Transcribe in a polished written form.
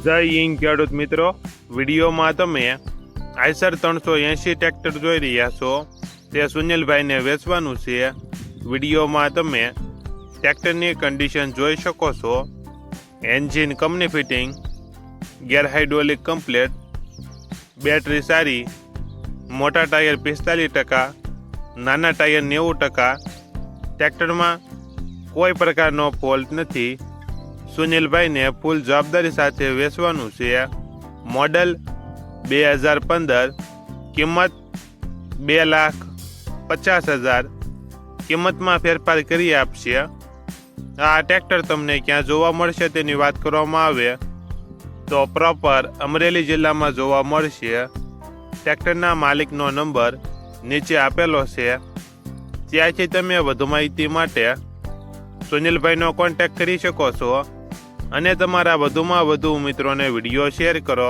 જય હિન્દ ખેડૂત મિત્રો, વિડીયોમાં તમે આઈસર 380 ટ્રેક્ટર જોઈ રહ્યા છો. તે સુનિલભાઈને વેચવાનું છે. વિડીયોમાં તમે ટ્રેક્ટરની કન્ડિશન જોઈ શકો છો. એન્જિન કંપની ફિટિંગ, ગેર હાઇડ્રોલિક કમ્પ્લેટ, બેટરી સારી, મોટા ટાયર 45%, નાના ટાયર 90%. ટ્રેક્ટરમાં કોઈ પ્રકારનો ફોલ્ટ નથી. સુનિલભાઈને ફૂલ જવાબદારી સાથે વેચવાનું છે. મોડલ 2015, કિંમત 2,50,000. કિંમતમાં ફેરફાર કરી આપશે. આ ટ્રેક્ટર તમને ક્યાં જોવા મળશે તેની વાત કરવામાં આવે તો પ્રોપર અમરેલી જિલ્લામાં જોવા મળશે. ટ્રેક્ટરના માલિકનો નંબર નીચે આપેલો છે. ત્યાંથી તમે વધુ માહિતી માટે સુનિલભાઈનો કોન્ટેક્ટ કરી શકો છો અને તમારા વધુમાં વધુ મિત્રોને વિડીયો શેર કરો.